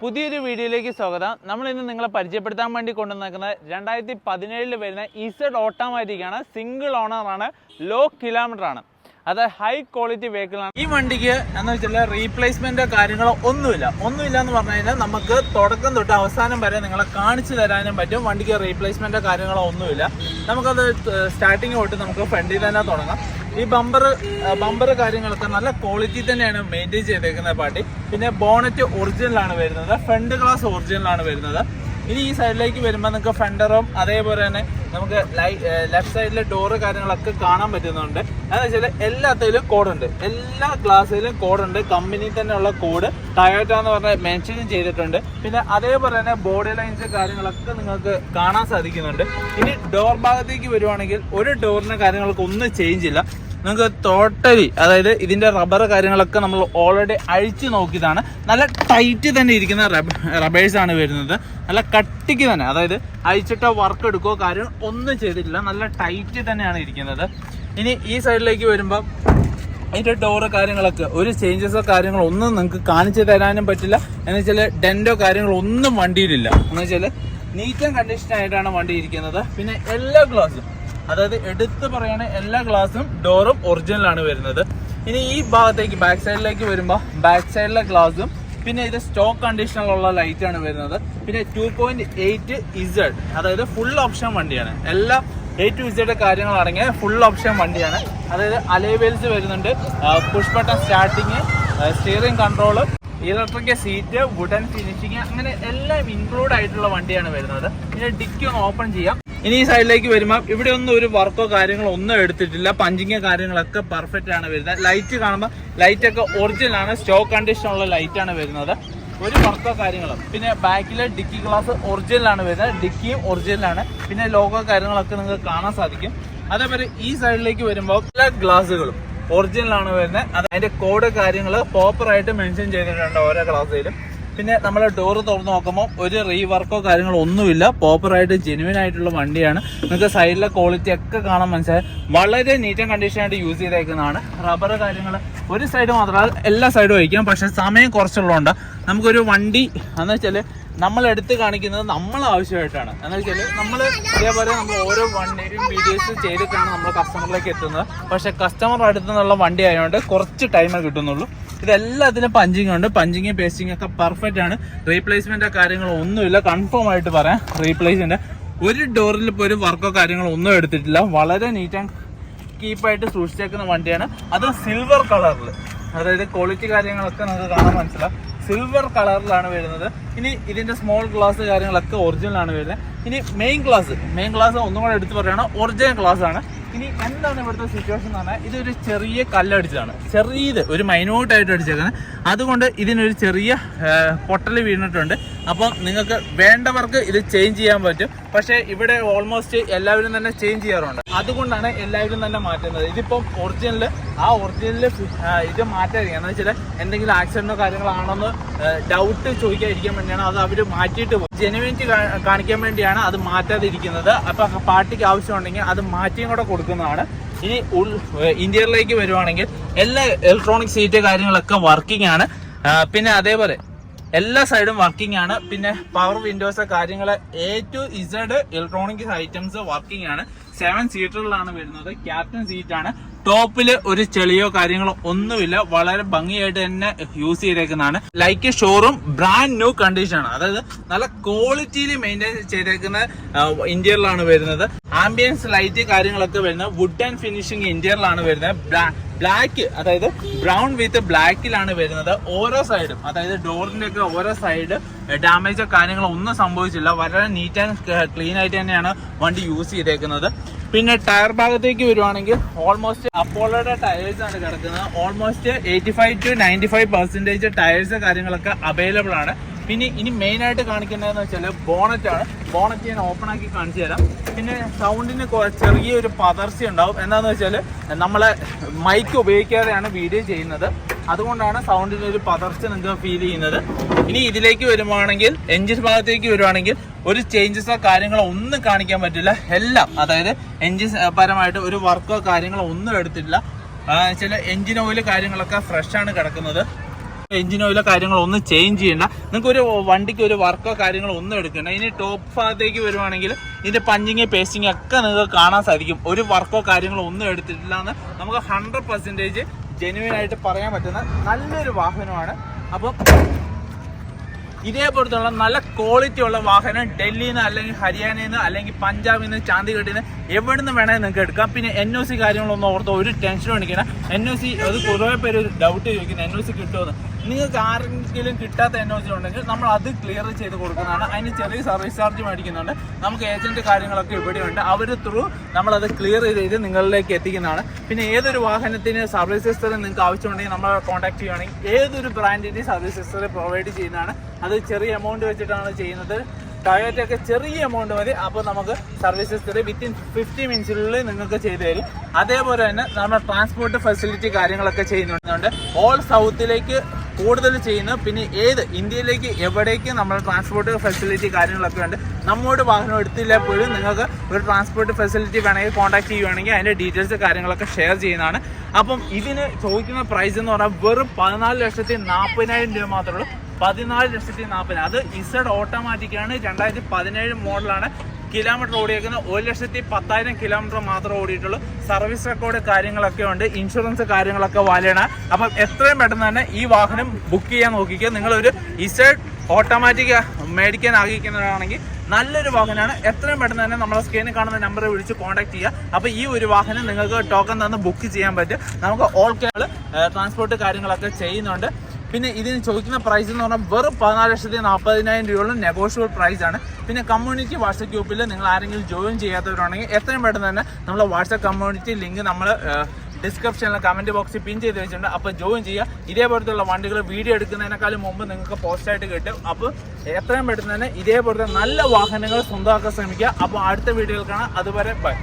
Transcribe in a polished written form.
പുതിയൊരു വീഡിയോയിലേക്ക് സ്വാഗതം. നമ്മൾ ഇന്ന് നിങ്ങളെ പരിചയപ്പെടുത്താൻ വേണ്ടി കൊണ്ടുവന്നിരിക്കുന്നത് 2017 വരുന്ന ഇസഡ് ഓട്ടോമാറ്റിക്കാണ്. സിംഗിൾ ഓണറാണ്, ലോ കിലോമീറ്റർ ആണ്, അത് ഹൈ ക്വാളിറ്റി വെഹിക്കിളാണ്. ഈ വണ്ടിക്ക് എന്ന് വെച്ചാൽ റീപ്ലേസ്മെന്റോ കാര്യങ്ങളോ ഒന്നുമില്ല എന്ന് പറഞ്ഞു കഴിഞ്ഞാൽ നമുക്ക് തുടക്കം തൊട്ട് അവസാനം വരെ നിങ്ങളെ കാണിച്ചു തരാനും പറ്റും. വണ്ടിക്ക് റീപ്ലേസ്മെന്റോ കാര്യങ്ങളോ ഒന്നുമില്ല. നമുക്കത് സ്റ്റാർട്ടിങ് തൊട്ട് നമുക്ക് ഫ്രണ്ടിൽ തന്നെ തുടങ്ങാം. ഈ ബമ്പർ കാര്യങ്ങളൊക്കെ നല്ല ക്വാളിറ്റി തന്നെയാണ് മെയിൻറ്റെയിൻ ചെയ്തേക്കുന്ന പാർട്ടി. പിന്നെ ബോണറ്റ് ഒറിജിനലാണ് വരുന്നത്, ഫ്രണ്ട് ഗ്ലാസ് ഒറിജിനലാണ് വരുന്നത്. ഇനി ഈ സൈഡിലേക്ക് വരുമ്പോൾ നിങ്ങൾക്ക് ഫെൻഡറും അതേപോലെ തന്നെ നമുക്ക് ലെഫ്റ്റ് സൈഡിലെ ഡോറ് കാര്യങ്ങളൊക്കെ കാണാൻ പറ്റുന്നുണ്ട്. എന്ന് വെച്ചാൽ എല്ലാത്തിലും കോഡുണ്ട്, എല്ലാ ഗ്ലാസ്സിലും കോഡുണ്ട്. കമ്പനി തന്നെയുള്ള കോഡ് ടയോട്ട എന്ന് പറഞ്ഞ മെൻഷനും ചെയ്തിട്ടുണ്ട്. പിന്നെ അതേപോലെ തന്നെ ബോഡി ലൈൻസ് കാര്യങ്ങളൊക്കെ നിങ്ങൾക്ക് കാണാൻ സാധിക്കുന്നുണ്ട്. ഇനി ഡോർ ഭാഗത്തേക്ക് വരുവാണെങ്കിൽ ഒരു ഡോറിന് കാര്യങ്ങൾക്ക് ഒന്നും ചേഞ്ച് ഇല്ല. നിങ്ങൾക്ക് ടോട്ടലി അതായത് ഇതിന്റെ റബ്ബർ കാര്യങ്ങളൊക്കെ നമ്മൾ ഓൾറെഡി അഴിച്ചു നോക്കിയതാണ്. നല്ല ടൈറ്റ് തന്നെ ഇരിക്കുന്ന റബ്ബേഴ്സ് ആണ് വരുന്നത്, നല്ല കട്ടിക്ക് തന്നെ. അതായത് അഴിച്ചിട്ടോ വർക്ക് എടുക്കുകയോ കാര്യം ഒന്നും ചെയ്തിട്ടില്ല, നല്ല ടൈറ്റ് തന്നെയാണ് ഇരിക്കുന്നത്. ഇനി ഈ സൈഡിലേക്ക് വരുമ്പോൾ അതിൻ്റെ ഡോറ് കാര്യങ്ങളൊക്കെ ഒരു ചേഞ്ചസോ കാര്യങ്ങളോ ഒന്നും നിങ്ങൾക്ക് കാണിച്ചു തരാനും പറ്റില്ല. എന്ന് വെച്ചാൽ ഡെൻറ്റോ കാര്യങ്ങളോ ഒന്നും വണ്ടിയിലില്ല. എന്ന് വെച്ചാൽ നീറ്റ് ആൻഡ് കണ്ടീഷൻ ആയിട്ടാണ് വണ്ടി ഇരിക്കുന്നത്. പിന്നെ എല്ലാ ഗ്ലാസും, അതായത് എടുത്ത് പറയുകയാണ്, എല്ലാ ഗ്ലാസും ഡോറും ഒറിജിനലാണ് വരുന്നത്. ഇനി ഈ ഭാഗത്തേക്ക് ബാക്ക് സൈഡിലേക്ക് വരുമ്പോൾ ബാക്ക് സൈഡിലെ ഗ്ലാസും പിന്നെ ഇത് സ്റ്റോക്ക് കണ്ടീഷനിലുള്ള ലൈറ്റാണ് വരുന്നത്. പിന്നെ 2.8 ഇസഡ്, അതായത് ഫുൾ ഓപ്ഷൻ വണ്ടിയാണ്. എല്ലാ A to Z കാര്യങ്ങൾ അടങ്ങിയ ഫുൾ ഓപ്ഷൻ വണ്ടിയാണ്. അതായത് അലോയ് വരുന്നുണ്ട്, push button starting, steering control, electric seat, wooden finishing, അങ്ങനെ എല്ലാം ഇൻക്ലൂഡ് ആയിട്ടുള്ള വണ്ടിയാണ് വരുന്നത്. പിന്നെ ഡിക്കി ഒന്ന് ഓപ്പൺ ചെയ്യാം. ഇനി ഈ സൈഡിലേക്ക് വരുമ്പോൾ ഇവിടെ ഒന്നും ഒരു വർക്കോ കാര്യങ്ങളോ ഒന്നും എടുത്തിട്ടില്ല. പഞ്ചിങ്ങോ കാര്യങ്ങളൊക്കെ പെർഫെക്റ്റ് ആണ് വരുന്നത്. ലൈറ്റ് കാണുമ്പോൾ ലൈറ്റ് ഒക്കെ ഒറിജിനൽ ആണ്, സ്റ്റോക്ക് കണ്ടീഷനുള്ള ലൈറ്റ് ആണ് വരുന്നത്, ഒരു വർക്കോ കാര്യങ്ങളും. പിന്നെ ബാക്കിലെ ഡിക്കി ഗ്ലാസ് ഒറിജിനലാണ് വരുന്നത്, ഡിക്കിയും ഒറിജിനലാണ്. പിന്നെ ലോഗോ കാര്യങ്ങളൊക്കെ നിങ്ങൾക്ക് കാണാൻ സാധിക്കും. അതേപോലെ ഈ സൈഡിലേക്ക് വരുമ്പോൾ എല്ലാ ഗ്ലാസുകളും ഒറിജിനലാണ് വരുന്നത്. അതിന്റെ കോഡ് കാര്യങ്ങൾ പ്രോപ്പറായിട്ട് മെൻഷൻ ചെയ്തിട്ടുണ്ട് ഓരോ ഗ്ലാസ്സിലും. പിന്നെ നമ്മൾ ഡോറ് തുറന്ന് നോക്കുമ്പോൾ ഒരു റീവർക്കോ കാര്യങ്ങളോ ഒന്നുമില്ല, പ്രോപ്പറായിട്ട് ജെന്യുവൻ ആയിട്ടുള്ള വണ്ടിയാണ്. നിങ്ങൾക്ക് സൈഡിലെ ക്വാളിറ്റി ഒക്കെ കാണാൻ മനസ്സിലായി. വളരെ നീറ്റ് ആൻഡ് കണ്ടീഷൻ ആയിട്ട് യൂസ് ചെയ്തേക്കുന്നതാണ്. റബ്ബർ കാര്യങ്ങൾ ഒരു സൈഡ് മാത്രമല്ല എല്ലാ സൈഡും വയ്ക്കാം. പക്ഷെ സമയം കുറച്ചുള്ളതുകൊണ്ട് നമുക്കൊരു വണ്ടി എന്ന് വെച്ചാൽ നമ്മൾ എടുത്ത് കാണിക്കുന്നത് നമ്മൾ ആവശ്യമായിട്ടാണ്. എന്ന് വെച്ചാൽ നമ്മൾ ഇതേപോലെ നമ്മൾ ഓരോ വണ്ടിയും വീഡിയോസ് ചെയ്തിട്ടാണ് നമ്മൾ കസ്റ്റമറിലേക്ക് എത്തുന്നത്. പക്ഷെ കസ്റ്റമർ അടുത്ത് നിന്നുള്ള വണ്ടി ആയതുകൊണ്ട് കുറച്ച് ടൈമേ കിട്ടുന്നുള്ളൂ. ഇതെല്ലാത്തിനും പഞ്ചിങ് ഉണ്ട്, പഞ്ചിങ് പേസ്റ്റിംഗ് ഒക്കെ പെർഫെക്റ്റ് ആണ്. റീപ്ലേസ്മെന്റോ കാര്യങ്ങളോ ഒന്നുമില്ല, കൺഫേം ആയിട്ട് പറയാം. റീപ്ലേസ്മെന്റ് ഒരു ഡോറിൽ ഇപ്പോൾ ഒരു വർക്കോ കാര്യങ്ങളോ ഒന്നും എടുത്തിട്ടില്ല. വളരെ നീറ്റ് ആൻഡ് കീപ്പായിട്ട് സൂക്ഷിച്ചേക്കുന്ന വണ്ടിയാണ്. അത് സിൽവർ കളറിൽ, അതായത് ക്വാളിറ്റി കാര്യങ്ങളൊക്കെ നമുക്ക് കാണാൻ മനസ്സിലാവും. സിൽവർ കളറിലാണ് വരുന്നത്. ഇനി ഇതിന്റെ സ്മോൾ ഗ്ലാസ് കാര്യങ്ങളൊക്കെ ഒറിജിനലാണ് വരുന്നത്. ഇനി മെയിൻ ഗ്ലാസ് ഒന്നും കൂടെ എടുത്ത് പറയുകയാണ്, ഒറിജിനൽ ഗ്ലാസ് ആണ്. ഇനി എന്താണ് ഇവിടുത്തെ സിറ്റുവേഷൻ എന്ന് പറഞ്ഞാൽ, ഇതൊരു ചെറിയ കല്ലടിച്ചതാണ്, ചെറിയത് ഒരു മൈന്യൂട്ടായിട്ട് അടിച്ചേക്കുന്നത്. അതുകൊണ്ട് ഇതിനൊരു ചെറിയ പൊട്ടൽ വീണിട്ടുണ്ട്. അപ്പം നിങ്ങൾക്ക് വേണ്ടവർക്ക് ഇത് ചേഞ്ച് ചെയ്യാൻ പറ്റും. പക്ഷേ ഇവിടെ ഓൾമോസ്റ്റ് എല്ലാവരും തന്നെ ചേഞ്ച് ചെയ്യാറുണ്ട്. അതുകൊണ്ടാണ് എല്ലാവരും തന്നെ മാറ്റുന്നത്. ഇതിപ്പം ഒറിജിനൽ ഇത് മാറ്റാതിരിക്കുക. എന്ന് വെച്ചാൽ എന്തെങ്കിലും ആക്സിഡന്റോ കാര്യങ്ങളാണെന്ന് ഡൗട്ട് ചോദിക്കാതിരിക്കാൻ വേണ്ടിയാണ് അത് അവർ മാറ്റിയിട്ട് ജെനുവിനിറ്റി കാണിക്കാൻ വേണ്ടിയാണ് അത് മാറ്റാതിരിക്കുന്നത്. അപ്പം പാർട്ടിക്ക് ആവശ്യമുണ്ടെങ്കിൽ അത് മാറ്റിയും കൂടെ കൊടുക്കുന്നതാണ്. ഇനി ഇന്റീരിയറിലേക്ക് വരുവാണെങ്കിൽ എല്ലാ ഇലക്ട്രോണിക് സീറ്റ് കാര്യങ്ങളൊക്കെ വർക്കിംഗ് ആണ്. പിന്നെ അതേപോലെ എല്ലാ സൈഡും വർക്കിംഗ് ആണ്. പിന്നെ പവർ വിൻഡോസ് കാര്യങ്ങൾ A to Z electronic items working ആണ്. 7 സീറ്ററിലാണ് വരുന്നത്, ക്യാപ്റ്റൻ സീറ്റ് ആണ്. ടോപ്പില് ഒരു ചെളിയോ കാര്യങ്ങളോ ഒന്നുമില്ല, വളരെ ഭംഗിയായിട്ട് തന്നെ യൂസ് ചെയ്തേക്കുന്നതാണ്. Like showroom brand new condition ആണ്, അതായത് നല്ല ക്വാളിറ്റിയിൽ മെയിൻറ്റെയിൻ ചെയ്തേക്കുന്ന ഇന്റീരിയറിലാണ് വരുന്നത്. ആംബിയൻസ് ലൈറ്റ് കാര്യങ്ങളൊക്കെ വരുന്നത് വുഡ് ആൻഡ് ഫിനിഷിംഗ് ഇന്റീരിയറിലാണ് വരുന്നത്. ബ്ലാക്ക്, അതായത് ബ്രൗൺ വിത്ത് ബ്ലാക്കിലാണ് വരുന്നത്. ഓരോ സൈഡും, അതായത് ഡോറിന്റെ ഒക്കെ ഓരോ സൈഡ് ഡാമേജോ കാര്യങ്ങളോ ഒന്നും സംഭവിച്ചില്ല. വളരെ നീറ്റ് ആൻഡ് ക്ലീൻ ആയിട്ട് തന്നെയാണ് വണ്ടി യൂസ് ചെയ്തേക്കുന്നത്. പിന്നെ ടയർ ഭാഗത്തേക്ക് വരുവാണെങ്കിൽ ഓൾമോസ്റ്റ് അപ്പോളോയുടെ ടയേഴ്സ് ആണ് കിടക്കുന്നത്. ഓൾമോസ്റ്റ് 85 to 95% ടയേഴ്സ് കാര്യങ്ങളൊക്കെ അവൈലബിൾ ആണ്. പിന്നെ ഇനി മെയിൻ ആയിട്ട് കാണിക്കുന്നതെന്ന് വെച്ചാൽ ബോണറ്റാണ്. ബോണറ്റ് ഞാൻ ഓപ്പൺ ആക്കി കാണിച്ചു തരാം. പിന്നെ സൗണ്ടിന് ചെറിയൊരു പതർച്ച ഉണ്ടാവും. എന്താണെന്ന് വെച്ചാൽ നമ്മളെ മൈക്ക് ഉപയോഗിക്കാതെയാണ് വീഡിയോ ചെയ്യുന്നത്, അതുകൊണ്ടാണ് സൗണ്ടിന് ഒരു പതർച്ച നിങ്ങൾക്ക് ഫീൽ ചെയ്യുന്നത്. ഇനി ഇതിലേക്ക് വരുവാണെങ്കിൽ എഞ്ചിൻ ഭാഗത്തേക്ക് വരുവാണെങ്കിൽ ഒരു ചേഞ്ചസോ കാര്യങ്ങളോ ഒന്നും കാണിക്കാൻ പറ്റില്ല. എല്ലാം, അതായത് എഞ്ചിൻ പരമായിട്ട് ഒരു വർക്കോ കാര്യങ്ങളോ ഒന്നും എടുത്തിട്ടില്ല. ചില എഞ്ചിൻ ഓയിൽ കാര്യങ്ങളൊക്കെ ഫ്രഷ് ആണ് കിടക്കുന്നത്. എഞ്ചിൻ ഓയിലോ കാര്യങ്ങളോ ഒന്നും ചേഞ്ച് ചെയ്യണ്ട. നിങ്ങൾക്ക് ഒരു വണ്ടിക്ക് ഒരു വർക്കോ കാര്യങ്ങളോ ഒന്നും എടുക്കണ്ട. ഇനി ടോപ്പ് ഭാഗത്തേക്ക് വരുവാണെങ്കിൽ ഇതിന്റെ പഞ്ചിങ് പേസ്റ്റിങ് ഒക്കെ നിങ്ങൾക്ക് കാണാൻ സാധിക്കും. ഒരു വർക്കോ കാര്യങ്ങളോ ഒന്നും എടുത്തിട്ടില്ല എന്ന് നമുക്ക് 100% ജെന്യുവൻ ആയിട്ട് പറയാൻ പറ്റുന്ന നല്ലൊരു വാഹനമാണ്. അപ്പം ഇതേപോലത്തുള്ള നല്ല ക്വാളിറ്റി ഉള്ള വാഹനം ഡൽഹിയിൽ നിന്ന് അല്ലെങ്കിൽ ഹരിയാനയിൽ നിന്ന് അല്ലെങ്കിൽ പഞ്ചാബിൽ നിന്ന് ചാന്ദിഗഡിൽ നിന്ന് എവിടെ നിന്ന് വേണമെങ്കിൽ നിങ്ങൾക്ക് എടുക്കാം. പിന്നെ NOC കാര്യങ്ങളൊന്നും ഓർത്തോ ഒരു ടെൻഷനും അടിക്കണം. NOC അത് കുറേ പേര് ഡൗട്ട് ചോദിക്കുന്നത് NOC കിട്ടുമെന്ന്. നിങ്ങൾക്ക് ആരെങ്കിലും കിട്ടാത്ത NOC ഉണ്ടെങ്കിൽ നമ്മൾ അത് ക്ലിയർ ചെയ്ത് കൊടുക്കുന്നതാണ്. അതിന് ചെറിയ സർവീസ് ചാർജ് മേടിക്കുന്നുണ്ട്. നമുക്ക് ഏജന്റ് കാര്യങ്ങളൊക്കെ ഇവിടെയുണ്ട്. അവർ ത്രൂ നമ്മളത് ക്ലിയർ ചെയ്ത് നിങ്ങളിലേക്ക് എത്തിക്കുന്നതാണ്. പിന്നെ ഏതൊരു വാഹനത്തിന് സർവീസ് ഹിസ്റ്ററി നിങ്ങൾക്ക് ആവശ്യമുണ്ടെങ്കിൽ നമ്മളെ കോൺടാക്ട് ചെയ്യുകയാണെങ്കിൽ ഏതൊരു ബ്രാൻഡിൻ്റെ സർവീസ് ഹിസ്റ്ററി പ്രൊവൈഡ് ചെയ്യുന്നതാണ്. അത് ചെറിയ എമൗണ്ട് വെച്ചിട്ടാണ് ചെയ്യുന്നത്. ടൊയോറ്റയൊക്കെ ചെറിയ എമൗണ്ട് മതി. അപ്പോൾ നമുക്ക് സർവീസ് ഹിസ്റ്ററി വിത്തിൻ 50 മിനിറ്റ്സിനുള്ളിൽ നിങ്ങൾക്ക് ചെയ്തു തരും. അതേപോലെ തന്നെ നമ്മുടെ ട്രാൻസ്പോർട്ട് ഫെസിലിറ്റി കാര്യങ്ങളൊക്കെ ചെയ്യുന്നുണ്ട്. ഓൾ സൗത്തിലേക്ക് കൂടുതൽ ചെയ്യുന്നു. പിന്നെ ഇന്ത്യയിലേക്ക് എവിടേക്ക് നമ്മുടെ ട്രാൻസ്പോർട്ട് ഫെസിലിറ്റി കാര്യങ്ങളൊക്കെ ഉണ്ട്. നമ്മോട് വാഹനം എടുത്തില്ല പോലും നിങ്ങൾക്ക് ഒരു ട്രാൻസ്പോർട്ട് ഫെസിലിറ്റി വേണമെങ്കിൽ കോൺടാക്ട് ചെയ്യുകയാണെങ്കിൽ അതിൻ്റെ ഡീറ്റെയിൽസ് കാര്യങ്ങളൊക്കെ ഷെയർ ചെയ്യുന്നതാണ്. അപ്പം ഇതിന് ചോദിക്കുന്ന പ്രൈസ് എന്ന് പറഞ്ഞാൽ വെറും 14,40,000 രൂപ മാത്രമേ ഉള്ളൂ. 14,40,000. അത് ഇസഡ് ഓട്ടോമാറ്റിക്കാണ്. 2017 മോഡലാണ്. കിലോമീറ്റർ ഓടിയേക്കുന്നത് 1,10,000 കിലോമീറ്റർ മാത്രമേ ഓടിയിട്ടുള്ളൂ. സർവീസ് റെക്കോർഡ് കാര്യങ്ങളൊക്കെ ഉണ്ട്. ഇൻഷുറൻസ് കാര്യങ്ങളൊക്കെ വാലിയാണ്. അപ്പം എത്രയും പെട്ടെന്ന് തന്നെ ഈ വാഹനം ബുക്ക് ചെയ്യാൻ നോക്കിക്കുക. നിങ്ങളൊരു ഇസഡ് ഓട്ടോമാറ്റിക് മേടിക്കാൻ ആഗ്രഹിക്കുന്നതാണെങ്കിൽ നല്ലൊരു വാഹനമാണ്. എത്രയും പെട്ടെന്ന് തന്നെ നമ്മളെ സ്ക്രീനിൽ കാണുന്ന നമ്പറിൽ വിളിച്ച് കോൺടാക്ട് ചെയ്യുക. അപ്പോൾ ഈ ഒരു വാഹനം നിങ്ങൾക്ക് ടോക്കൺ തന്ന് ബുക്ക് ചെയ്യാൻ പറ്റും. നമുക്ക് ഓൾ കേരള ട്രാൻസ്പോർട്ട് കാര്യങ്ങളൊക്കെ ചെയ്യുന്നുണ്ട്. പിന്നെ ഇതിന് ചോദിക്കുന്ന പ്രൈസ് എന്ന് പറഞ്ഞാൽ വെറും 14,40,000 രൂപയുള്ള നെഗോഷ്യബിൾ പ്രൈസ് ആണ്. പിന്നെ കമ്മ്യൂണിറ്റി വാട്സപ്പ് ഗ്രൂപ്പിൽ നിങ്ങൾ ആരെങ്കിലും ജോയിൻ ചെയ്യാത്തവരാണെങ്കിൽ എത്രയും പെട്ടെന്ന് തന്നെ നമ്മളെ വാട്സപ്പ് കമ്മ്യൂണിറ്റി ലിങ്ക് നമ്മൾ ഡിസ്ക്രിപ്ഷനിൽ കമൻറ്റ് ബോക്സിൽ പിൻ ചെയ്ത് വെച്ചിട്ടുണ്ട്. അപ്പോൾ ജോയിൻ ചെയ്യുക. ഇതേപോലത്തുള്ള വണ്ടികൾ വീഡിയോ എടുക്കുന്നതിനേക്കാളും മുമ്പ് നിങ്ങൾക്ക് പോസ്റ്റായിട്ട് കിട്ടും. അപ്പോൾ എത്രയും പെട്ടെന്ന് തന്നെ ഇതേപോലത്തെ നല്ല വാഹനങ്ങൾ സ്വന്തമാക്കാൻ ശ്രമിക്കുക. അപ്പോൾ അടുത്ത വീഡിയോയിൽ കാണാം. അതുവരെ ബൈ.